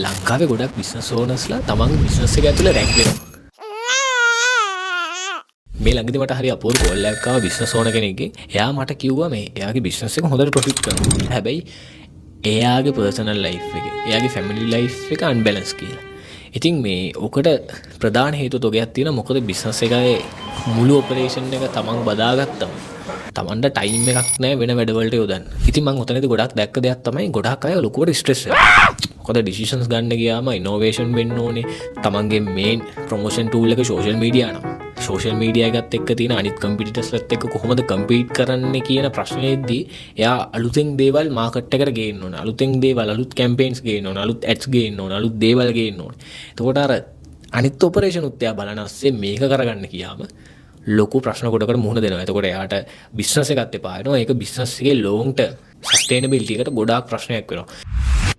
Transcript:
ලංකාවේ ගොඩක් බිස්නස් ඕනර්ස්ලා තමන්ගේ බිස්නස් එක ඇතුලේ රැන්ක් වෙනවා. මේ ළඟදී මට හරි අපූර්ව කෝල් එකක් ආවා බිස්නස් ඕන කෙනෙක්ගෙන්. එයා මට කිව්වා මේ එයාගේ බිස්නස් එක හොඳට ප්‍රොෆිට් කරනවා. හැබැයි එයාගේ පර්සනල් ලයිෆ් එක, එයාගේ ෆැමිලි ලයිෆ් එක අන්බැලන්ස් කියලා. ඉතින් මේ ඔකට ප්‍රධාන හේතු තොගයක් තියෙනවා. මොකද බිස්නස් එකේ මුළු ඔපරේෂන් එක තමන් බදාගත්තම තමන්ට ටයිම් එකක් නැහැ වෙන වැඩවලට යොදන්න. ඉතින් මම ඔතනදී ගොඩක් දැක්ක දෙයක් තමයි ගොඩක් අය ලොකුවට ස්ට්‍රෙස් වෙනවා. මොකද ඩිසිෂන්ස් ගන්න ගියාම ඉනෝවේෂන් වෙන්න ඕනේ. තමන්ගේ මේන් ප්‍රොමෝෂන් ටූල් එක සෝෂල් මීඩියා නම්. සෝෂල් මීඩියා එකත් එක්ක තියෙන අනිත් කම්පිටිටර්ස්ලත් එක්ක කොහොමද කම්පීට් කරන්නේ කියන ප්‍රශ්නේදී එයා අලුතෙන් දේවල් මාකට් එකට ගේන්න ඕන. අලුතෙන් දේවල්, අලුත් කැම්පේන්ස් ගේන්න ඕන, අලුත් ඇඩ්ස් ගේන්න ඕන, අලුත් දේවල් ගේන්න ඕන. එතකොට අර අනිත් ඔපරේෂන් උත් එයා බලන අස්සේ මේක කරගන්න කියාම ලොකු ප්‍රශ්න කොටකට මුහුණ දෙනවා. එතකොට එයාට බිස්නස් එකත් එපා වෙනවා. ඒක බිස්නස් එකේ ලොන්ග් ටර්ම් සස්ටේනබිලිටි එකට ගොඩාක් ප්‍රශ්නයක් වෙනවා.